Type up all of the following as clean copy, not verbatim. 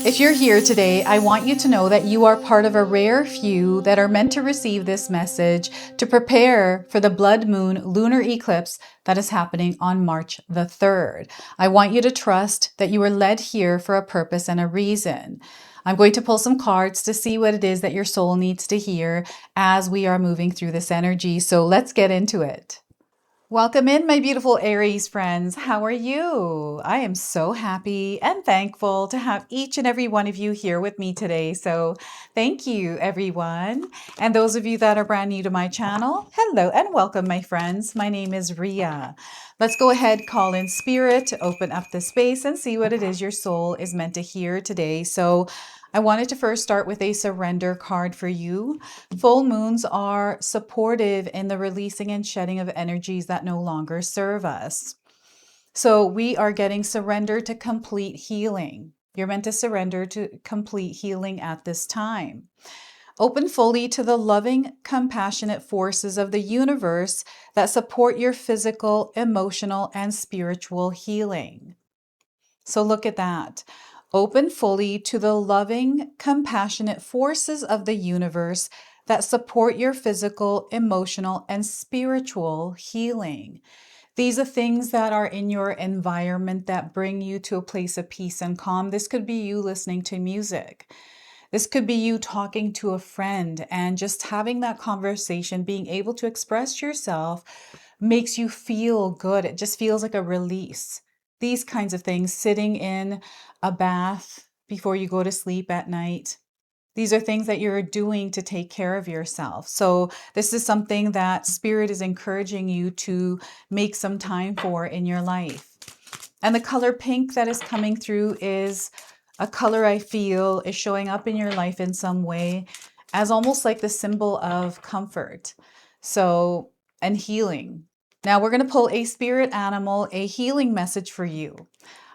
If you're here today, I want you to know that you are part of a rare few that are meant to receive this message to prepare for the blood moon lunar eclipse that is happening on March the 3rd. I want you to trust that you are led here for a purpose and a reason. I'm going to pull some cards to see what it is that your soul needs to hear as we are moving through this energy. So let's get into it. Welcome in, my beautiful Aries friends. How are you? I am so happy and thankful to have each and every one of you here with me today. So thank you, everyone. And those of you that are brand new to my channel, hello and welcome, my friends. My name is Ria. Let's go ahead, call in spirit, open up the space and see what it is your soul is meant to hear today. So I wanted to first start with a surrender card for you. Full moons are supportive in the releasing and shedding of energies that no longer serve us. So we are getting surrender to complete healing. You're meant to surrender to complete healing at this time. Open fully to the loving, compassionate forces of the universe that support your physical, emotional, and spiritual healing. So look at that. Open fully to the loving, compassionate forces of the universe that support your physical, emotional, and spiritual healing. These are things that are in your environment that bring you to a place of peace and calm. This could be you listening to music. This could be you talking to a friend and just having that conversation, being able to express yourself makes you feel good. It just feels like a release. These kinds of things, sitting in a bath before you go to sleep at night. These are things that you're doing to take care of yourself. So this is something that Spirit is encouraging you to make some time for in your life. And the color pink that is coming through is a color I feel is showing up in your life in some way as almost like the symbol of comfort. So, and healing. Now we're going to pull a spirit animal, a healing message for you.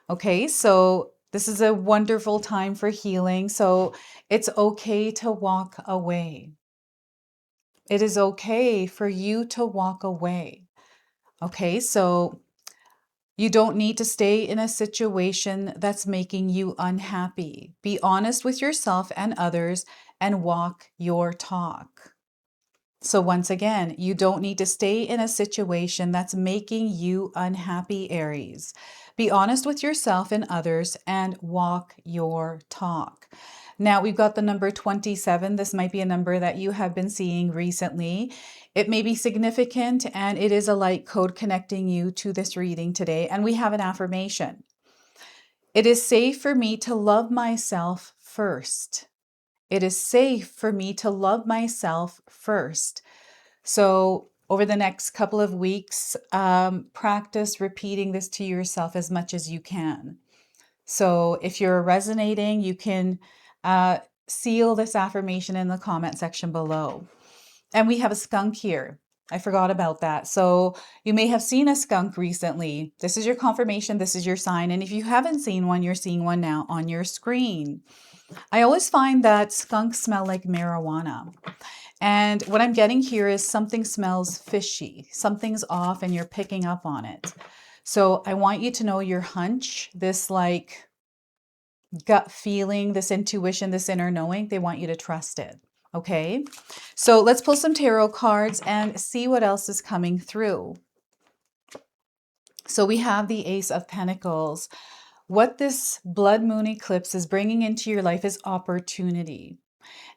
Okay, so this is a wonderful time for healing. So it's okay to walk away. It is okay for you to walk away. Okay, so you don't need to stay in a situation that's making you unhappy. Be honest with yourself and others and walk your talk. So once again, you don't need to stay in a situation that's making you unhappy, Aries. Be honest with yourself and others and walk your talk. Now we've got the number 27. This might be a number that you have been seeing recently. It may be significant and it is a light code connecting you to this reading today. And we have an affirmation. It is safe for me to love myself first. It is safe for me to love myself first. So over the next couple of weeks, practice repeating this to yourself as much as you can. So if you're resonating, you can seal this affirmation in the comment section below. And we have a skunk here. I forgot about that. So you may have seen a skunk recently. This is your confirmation. This is your sign. And if you haven't seen one, you're seeing one now on your screen. I always find that skunks smell like marijuana. And what I'm getting here is something smells fishy. Something's off and you're picking up on it. So I want you to know your hunch, this like gut feeling, this intuition, this inner knowing, they want you to trust it. Okay, so let's pull some tarot cards and see what else is coming through. So we have the Ace of Pentacles. What this blood moon eclipse is bringing into your life is opportunity.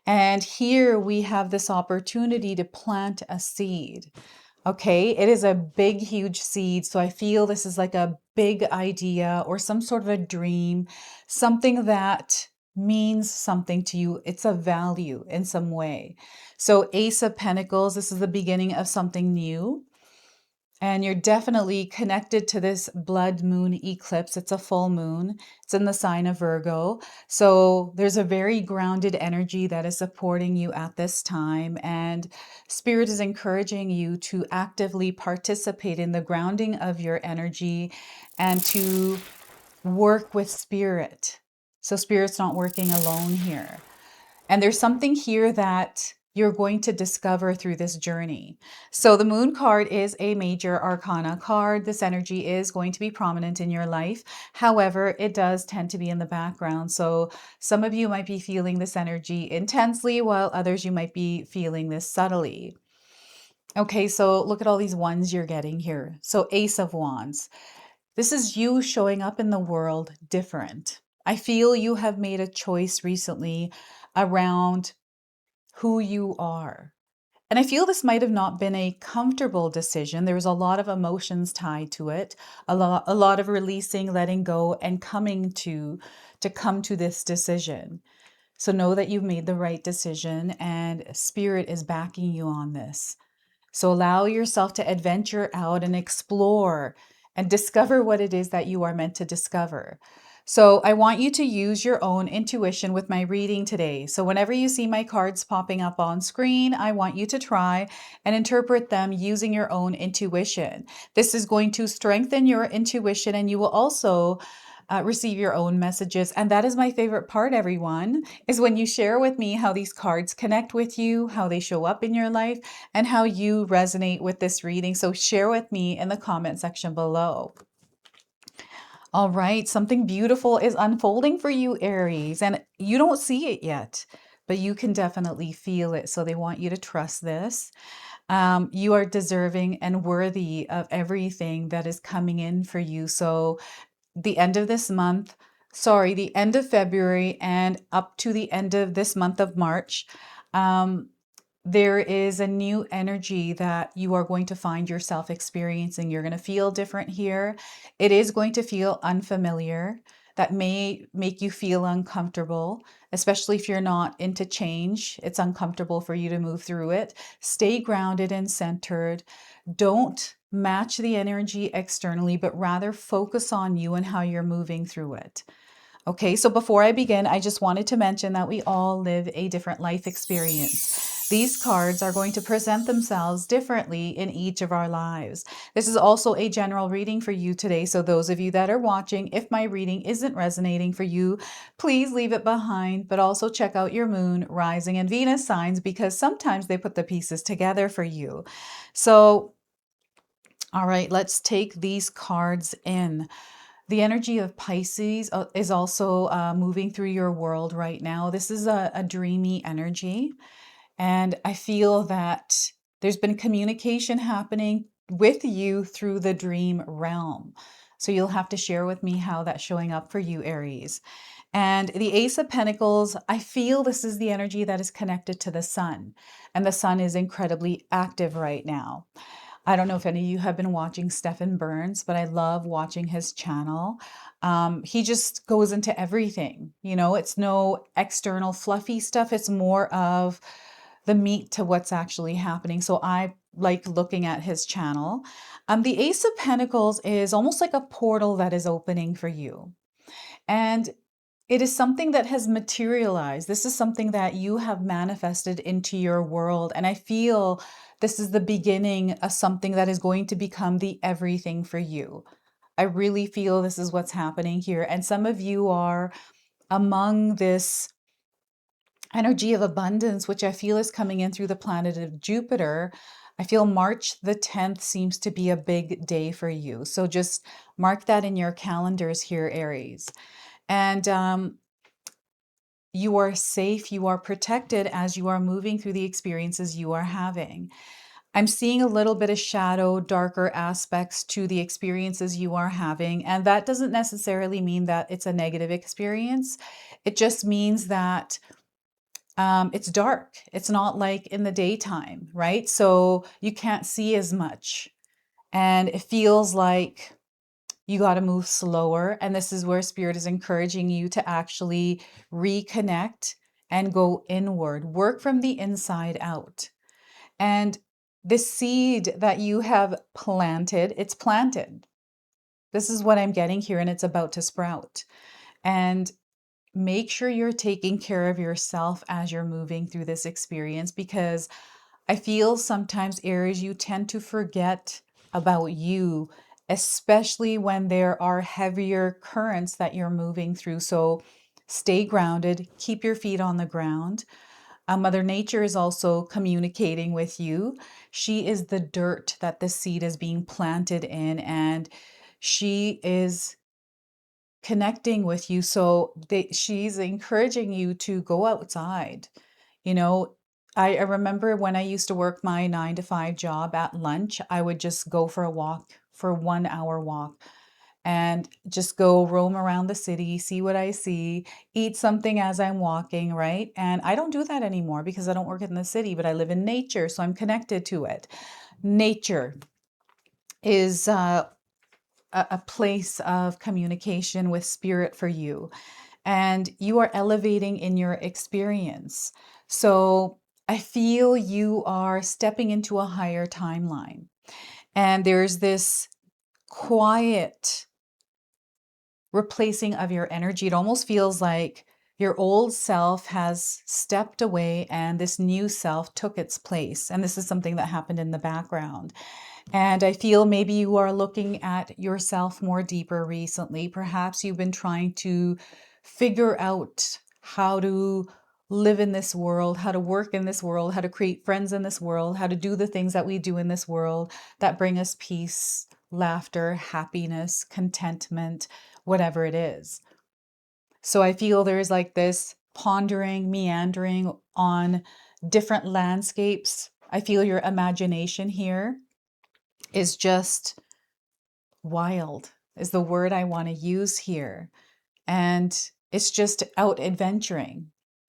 And here we have this opportunity to plant a seed. Okay, it is a big, huge seed. So I feel this is like a big idea or some sort of a dream, something that means something to you. It's a value in some way. So Ace of Pentacles, this is the beginning of something new. And you're definitely connected to this blood moon eclipse. It's a full moon. It's in the sign of Virgo. So there's a very grounded energy that is supporting you at this time. And Spirit is encouraging you to actively participate in the grounding of your energy and to work with Spirit. So Spirit's not working alone here. And there's something here that you're going to discover through this journey. So the moon card is a major arcana card. This energy is going to be prominent in your life. However, it does tend to be in the background. So some of you might be feeling this energy intensely, while others you might be feeling this subtly. Okay, so look at all these ones you're getting here. So Ace of Wands. This is you showing up in the world different. I feel you have made a choice recently around who you are. And I feel this might have not been a comfortable decision. There was a lot of emotions tied to it, a lot of releasing, letting go, and coming to come to this decision. So know that you've made the right decision and spirit is backing you on this. So allow yourself to adventure out and explore and discover what it is that you are meant to discover. So I want you to use your own intuition with my reading today. So whenever you see my cards popping up on screen, I want you to try and interpret them using your own intuition. This is going to strengthen your intuition, and you will also receive your own messages. And that is my favorite part, everyone, is when you share with me how these cards connect with you, how they show up in your life, and how you resonate with this reading. So share with me in the comment section below. All right, something beautiful is unfolding for you, Aries, and you don't see it yet, but you can definitely feel it. So they want you to trust this. You are deserving and worthy of everything that is coming in for you. So the end of this month, the end of February and up to the end of this month of March, there is a new energy that you are going to find yourself experiencing. You're going to feel different here. It is going to feel unfamiliar. That may make you feel uncomfortable, especially if you're not into change. It's uncomfortable for you to move through it. Stay grounded and centered. Don't match the energy externally, but rather focus on you and how you're moving through it. Okay, so before I begin, I just wanted to mention that we all live a different life experience. These cards are going to present themselves differently in each of our lives. This is also a general reading for you today. So those of you that are watching, if my reading isn't resonating for you, please leave it behind, but also check out your moon, rising, and Venus signs because sometimes they put the pieces together for you. So, all right, let's take these cards in. The energy of Pisces is also moving through your world right now. This is a dreamy energy. And I feel that there's been communication happening with you through the dream realm. So you'll have to share with me how that's showing up for you, Aries. And the Ace of Pentacles, I feel this is the energy that is connected to the sun. And the sun is incredibly active right now. I don't know if any of you have been watching Stephen Burns, but I love watching his channel. He just goes into everything. You know, it's no external fluffy stuff. It's more of the meat to what's actually happening. So I like looking at his channel. The Ace of Pentacles is almost like a portal that is opening for you. And it is something that has materialized. This is something that you have manifested into your world. And I feel this is the beginning of something that is going to become the everything for you. I really feel this is what's happening here. And some of you are among this energy of abundance, which I feel is coming in through the planet of Jupiter. I feel March the 10th seems to be a big day for you. So just mark that in your calendars here, Aries. And you are safe, you are protected as you are moving through the experiences you are having. I'm seeing a little bit of shadow, darker aspects to the experiences you are having. And that doesn't necessarily mean that it's a negative experience. It just means that it's dark. It's not like in the daytime, right? So you can't see as much. And it feels like you got to move slower. And this is where Spirit is encouraging you to actually reconnect and go inward, work from the inside out. And the seed that you have planted, it's planted. This is what I'm getting here, and it's about to sprout. And make sure you're taking care of yourself as you're moving through this experience, because I feel sometimes, Aries, you tend to forget about you, especially when there are heavier currents that you're moving through. So stay grounded, keep your feet on the ground. Mother Nature is also communicating with you. She is the dirt that the seed is being planted in, and she is connecting with you. So she's encouraging you to go outside. You know, I remember when I used to work my 9 to 5 job at lunch, I would just go for a walk, for 1 hour walk, and just go roam around the city, see what I see, eat something as I'm walking, right? And I don't do that anymore because I don't work in the city, but I live in nature, so I'm connected to it. Nature is a place of communication with spirit for you, and you are elevating in your experience. So I feel you are stepping into a higher timeline, and there's this quiet replacing of your energy. It almost feels like your old self has stepped away and this new self took its place. And this is something that happened in the background. And I feel maybe you are looking at yourself more deeper recently. Perhaps you've been trying to figure out how to live in this world, how to work in this world, how to create friends in this world, how to do the things that we do in this world that bring us peace, laughter, happiness, contentment, whatever it is. So I feel there's like this pondering, meandering on different landscapes. I feel your imagination here is just wild, is the word I want to use here. And it's just out adventuring.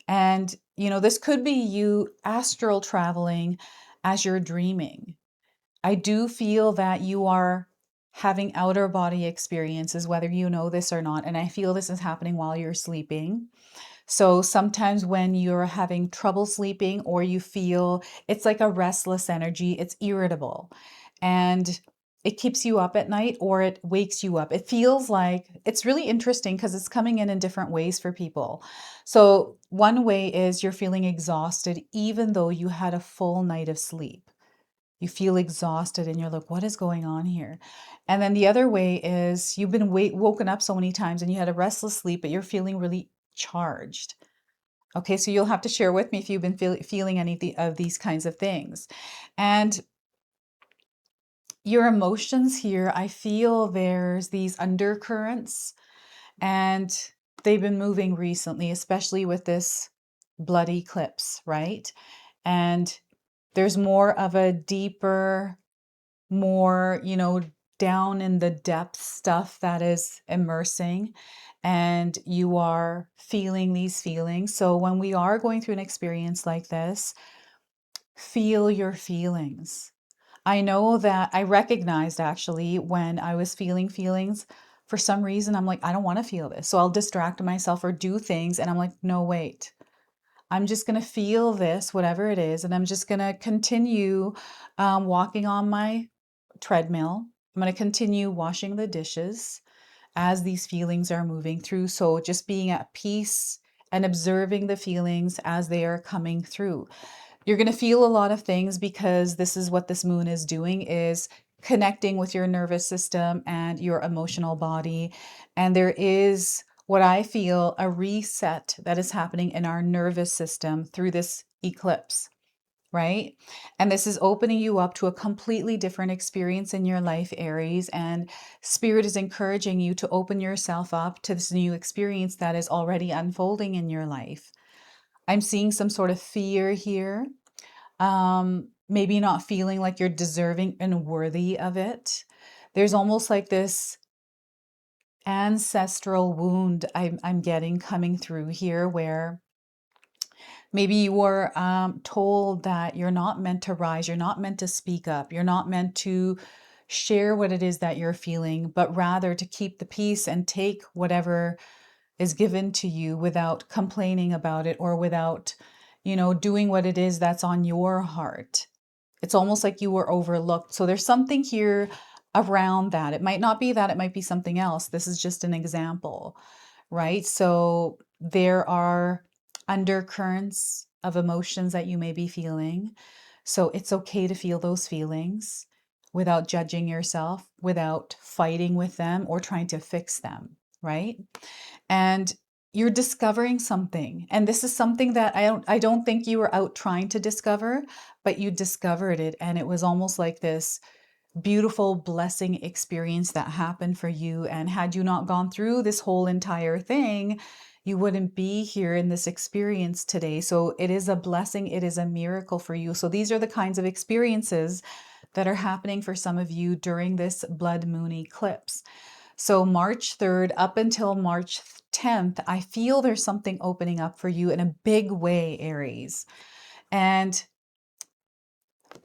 And, you know, this could be you astral traveling as you're dreaming. I do feel that you are having outer body experiences, whether you know this or not. And I feel this is happening while you're sleeping. So sometimes when you're having trouble sleeping, or you feel it's like a restless energy, it's irritable and it keeps you up at night, or it wakes you up. It feels like it's really interesting because it's coming in different ways for people. So one way is you're feeling exhausted even though you had a full night of sleep. You feel exhausted and you're like, what is going on here? And then the other way is you've been woken up so many times and you had a restless sleep, but you're feeling really charged. Okay, so you'll have to share with me if you've been feeling any of these kinds of things. And your emotions here, I feel there's these undercurrents, and they've been moving recently, especially with this blood eclipse, right? And there's more of a deeper, more, down in the depth stuff that is immersing, and you are feeling these feelings. So when we are going through an experience like this, feel your feelings. I know that I recognized actually when I was feeling feelings, for some reason, I'm like, I don't want to feel this. So I'll distract myself or do things. And I'm like, no, wait, I'm just going to feel this, whatever it is. And I'm just going to continue walking on my treadmill. I'm going to continue washing the dishes as these feelings are moving through. So just being at peace and observing the feelings as they are coming through. You're going to feel a lot of things because this is what this moon is doing, is connecting with your nervous system and your emotional body. And there is what I feel a reset that is happening in our nervous system through this eclipse, right? And this is opening you up to a completely different experience in your life, Aries. And Spirit is encouraging you to open yourself up to this new experience that is already unfolding in your life. I'm seeing some sort of fear here. Maybe not feeling like you're deserving and worthy of it. There's almost like this ancestral wound I'm getting coming through here, where maybe you were told that you're not meant to rise, you're not meant to speak up, you're not meant to share what it is that you're feeling, but rather to keep the peace and take whatever is given to you without complaining about it, or without, doing what it is that's on your heart. It's almost like you were overlooked. So there's something here around that. It might not be that, it might be something else. This is just an example, right? So there are undercurrents of emotions that you may be feeling. So it's okay to feel those feelings without judging yourself, without fighting with them or trying to fix them, right? And you're discovering something. And this is something that I don't think you were out trying to discover, but you discovered it. And it was almost like this beautiful blessing experience that happened for you. And had you not gone through this whole entire thing, you wouldn't be here in this experience today. So it is a blessing. It is a miracle for you. So these are the kinds of experiences that are happening for some of you during this blood moon eclipse. So March 3rd up until March 10th, I feel there's something opening up for you in a big way, Aries. And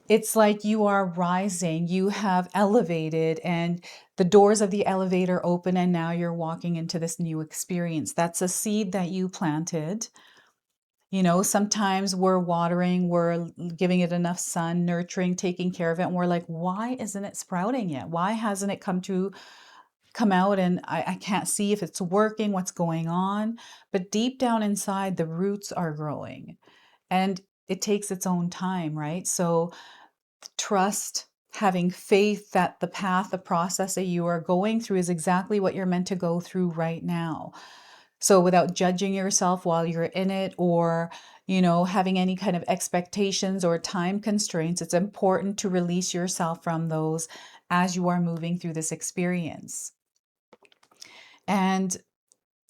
it's like you are rising, you have elevated, and the doors of the elevator open, and now you're walking into this new experience. That's a seed that you planted. You know, sometimes we're watering, we're giving it enough sun, nurturing, taking care of it, and we're like, why isn't it sprouting yet? Why hasn't it come out? And I can't see if it's working, what's going on. But deep down inside, the roots are growing, and it takes its own time, right? So trust, having faith that the path, the process that you are going through is exactly what you're meant to go through right now. So without judging yourself while you're in it, or, you know, having any kind of expectations or time constraints, it's important to release yourself from those as you are moving through this experience. And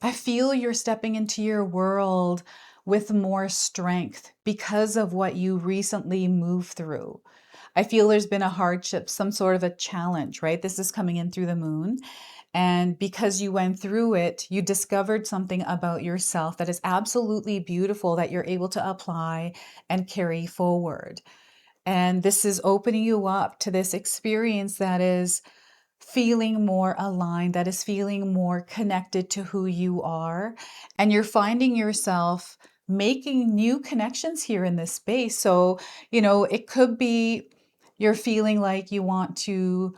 I feel you're stepping into your world with more strength because of what you recently moved through. I feel there's been a hardship, some sort of a challenge, right? This is coming in through the moon. And because you went through it, you discovered something about yourself that is absolutely beautiful that you're able to apply and carry forward. And this is opening you up to this experience that is feeling more aligned, that is feeling more connected to who you are. And you're finding yourself making new connections here in this space. So, you know, it could be you're feeling like you want to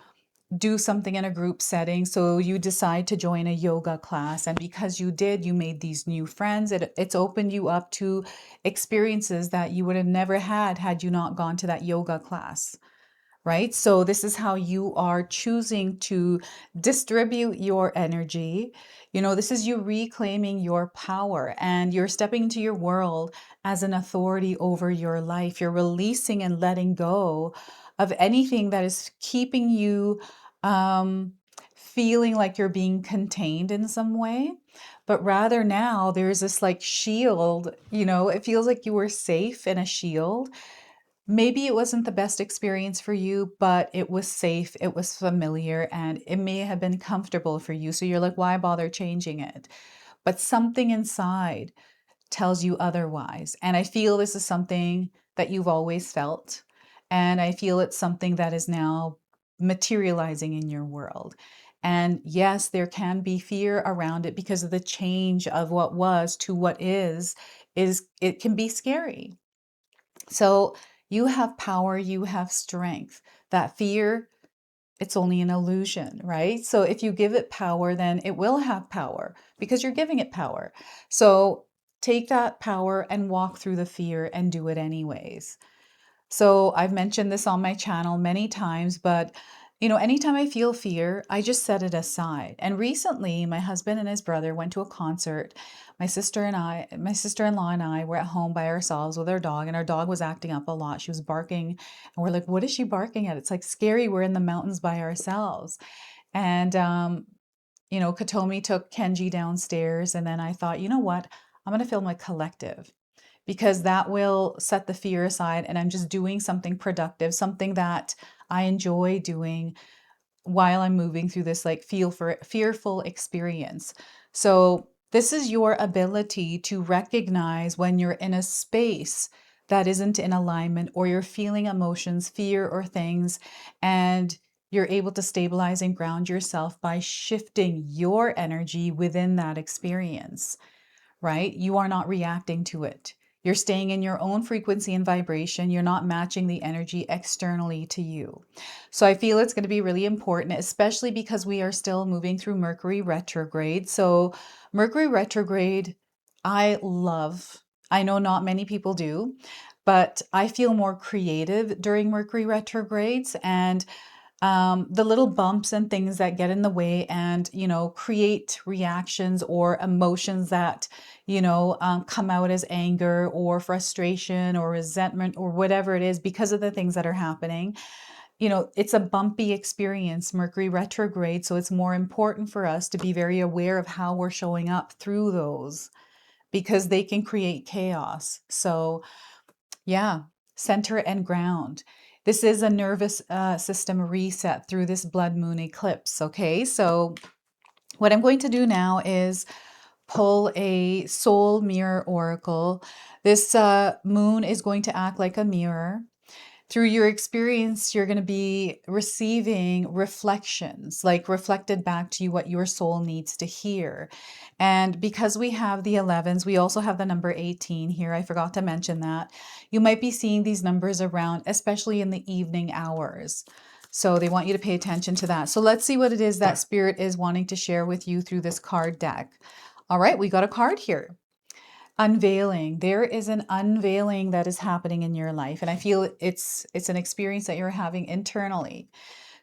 do something in a group setting. So you decide to join a yoga class. And because you did, you made these new friends. It's opened you up to experiences that you would have never had you not gone to that yoga class, right? So this is how you are choosing to distribute your energy. You know, this is you reclaiming your power, and you're stepping into your world as an authority over your life. You're releasing and letting go of anything that is keeping you feeling like you're being contained in some way. But rather now there's this like shield, you know, it feels like you were safe in a shield. Maybe it wasn't the best experience for you, but it was safe, it was familiar, and it may have been comfortable for you. So you're like, why bother changing it? But something inside tells you otherwise. And I feel this is something that you've always felt. And I feel it's something that is now materializing in your world. And yes, there can be fear around it because of the change of what was to what is it can be scary. So you have power, you have strength. That fear, it's only an illusion, right? So if you give it power, then it will have power because you're giving it power. So take that power and walk through the fear and do it anyways. So I've mentioned this on my channel many times, but you know, anytime I feel fear, I just set it aside. And recently, my husband and his brother went to a concert. My sister-in-law and I were at home by ourselves with our dog, and our dog was acting up a lot. She was barking, and we're like, what is she barking at? It's like scary. We're in the mountains by ourselves. And you know, Katomi took Kenji downstairs, and then I thought, you know what? I'm going to film a collective because that will set the fear aside, and I'm just doing something productive, something that I enjoy doing while I'm moving through this like fearful experience. So this is your ability to recognize when you're in a space that isn't in alignment, or you're feeling emotions, fear or things, and you're able to stabilize and ground yourself by shifting your energy within that experience, right? You are not reacting to it. You're staying in your own frequency and vibration. You're not matching the energy externally to you. So I feel it's going to be really important, especially because we are still moving through Mercury retrograde. So Mercury retrograde, I love. I know not many people do, but I feel more creative during Mercury retrogrades. And the little bumps and things that get in the way and, create reactions or emotions that, come out as anger or frustration or resentment or whatever it is because of the things that are happening. It's a bumpy experience, Mercury retrograde. So it's more important for us to be very aware of how we're showing up through those because they can create chaos. So yeah, center and ground. This is a nervous system reset through this blood moon eclipse. Okay, so what I'm going to do now is pull a soul mirror oracle. This moon is going to act like a mirror. Through your experience, you're going to be receiving reflections, like reflected back to you what your soul needs to hear. And because we have the 11s, we also have the number 18 here. I forgot to mention that. You might be seeing these numbers around, especially in the evening hours. So they want you to pay attention to that. So let's see what it is that Spirit is wanting to share with you through this card deck. All right, we got a card here. Unveiling. There is an unveiling that is happening in your life. And I feel it's an experience that you're having internally.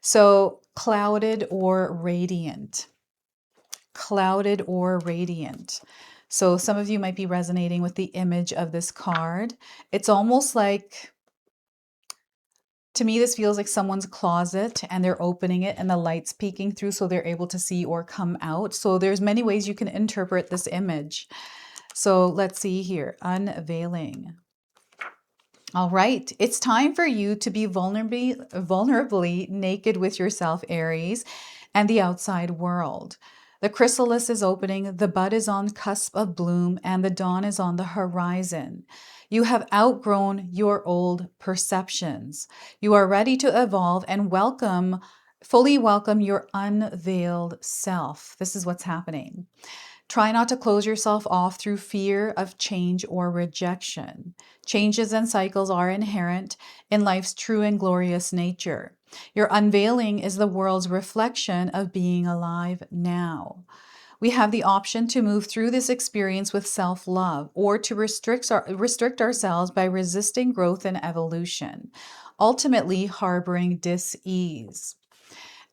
So clouded or radiant. Clouded or radiant. So some of you might be resonating with the image of this card. It's almost like, to me, this feels like someone's closet and they're opening it and the light's peeking through so they're able to see or come out. So there's many ways you can interpret this image. So let's see here, unveiling. All right, it's time for you to be vulnerably naked with yourself, Aries, and the outside world. The chrysalis is opening, the bud is on cusp of bloom, and the dawn is on the horizon. You have outgrown your old perceptions. You are ready to evolve and fully welcome your unveiled self. This is what's happening. Try not to close yourself off through fear of change or rejection. Changes and cycles are inherent in life's true and glorious nature. Your unveiling is the world's reflection of being alive now. We have the option to move through this experience with self-love or to restrict ourselves by resisting growth and evolution, ultimately harboring dis-ease.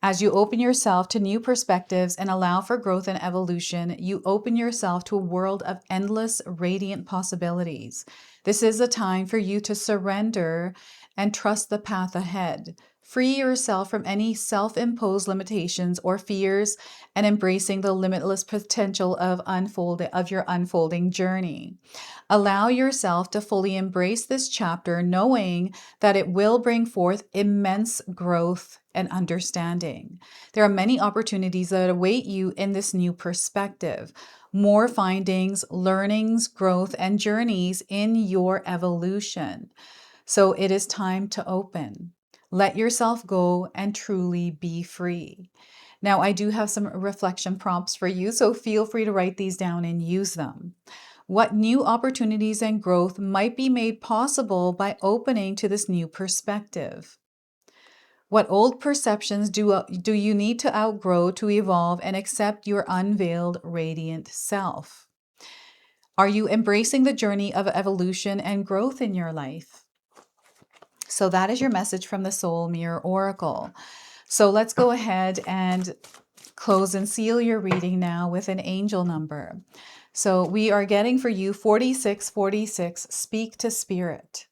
As you open yourself to new perspectives and allow for growth and evolution, you open yourself to a world of endless, radiant possibilities. This is a time for you to surrender and trust the path ahead. Free yourself from any self-imposed limitations or fears and embracing the limitless potential of your unfolding journey. Allow yourself to fully embrace this chapter, knowing that it will bring forth immense growth and understanding. There are many opportunities that await you in this new perspective. More findings, learnings, growth, and journeys in your evolution. So it is time to open. Let yourself go and truly be free. Now, I do have some reflection prompts for you, so feel free to write these down and use them. What new opportunities and growth might be made possible by opening to this new perspective? What old perceptions do you need to outgrow to evolve and accept your unveiled radiant self? Are you embracing the journey of evolution and growth in your life? So that is your message from the Soul Mirror Oracle. So let's go ahead and close and seal your reading now with an angel number. So we are getting for you 4646, speak to spirit.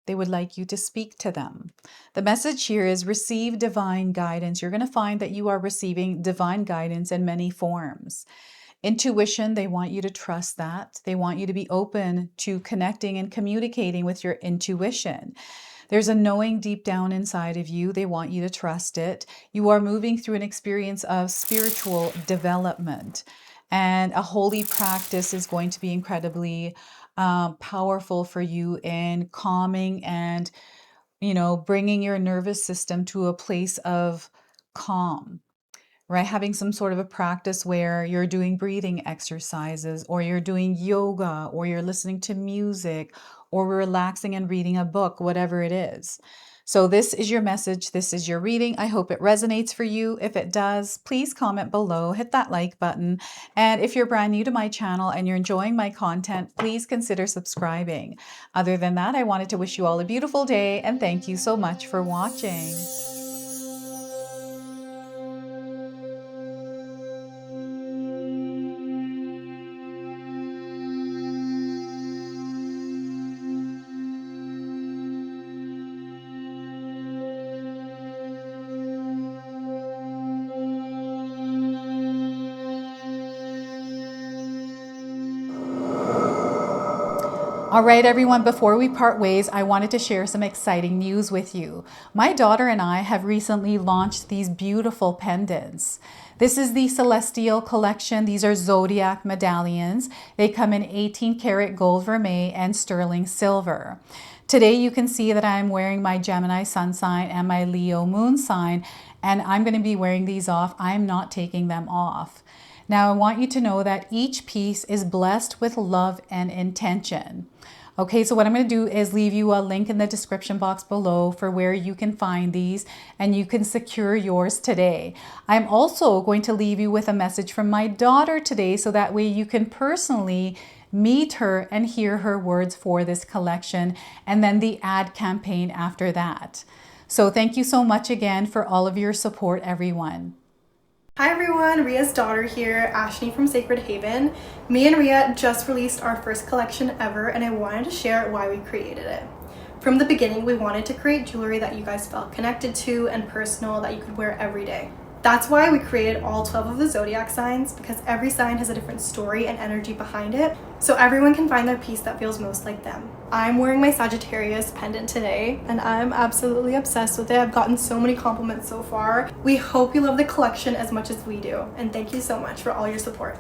They would like you to speak to them. The message here is receive divine guidance. You're going to find that you are receiving divine guidance in many forms. Intuition, they want you to trust that. They want you to be open to connecting and communicating with your intuition. There's a knowing deep down inside of you. They want you to trust it. You are moving through an experience of spiritual development, and a holy practice is going to be incredibly powerful for you in calming and, bringing your nervous system to a place of calm. Right? Having some sort of a practice where you're doing breathing exercises, or you're doing yoga, or you're listening to music, or relaxing and reading a book, whatever it is. So this is your message. This is your reading. I hope it resonates for you. If it does, please comment below, hit that like button. And if you're brand new to my channel and you're enjoying my content, please consider subscribing. Other than that, I wanted to wish you all a beautiful day and thank you so much for watching. All right, everyone, before we part ways, I wanted to share some exciting news with you. My daughter and I have recently launched these beautiful pendants. This is the Celestial Collection. These are zodiac medallions. They come in 18 karat gold vermeil and sterling silver. Today you can see that I'm wearing my Gemini sun sign and my Leo moon sign, and I'm going to be wearing these off. I'm not taking them off. Now I want you to know that each piece is blessed with love and intention. Okay, so what I'm going to do is leave you a link in the description box below for where you can find these and you can secure yours today. I'm also going to leave you with a message from my daughter today so that way you can personally meet her and hear her words for this collection, and then the ad campaign after that. So thank you so much again for all of your support, everyone. Hi everyone, Ria's daughter here, Ashni from Sacred Haven. Me and Ria just released our first collection ever, and I wanted to share why we created it. From the beginning, we wanted to create jewelry that you guys felt connected to and personal that you could wear every day. That's why we created all 12 of the zodiac signs, because every sign has a different story and energy behind it, so everyone can find their piece that feels most like them. I'm wearing my Sagittarius pendant today, and I'm absolutely obsessed with it. I've gotten so many compliments so far. We hope you love the collection as much as we do, and thank you so much for all your support.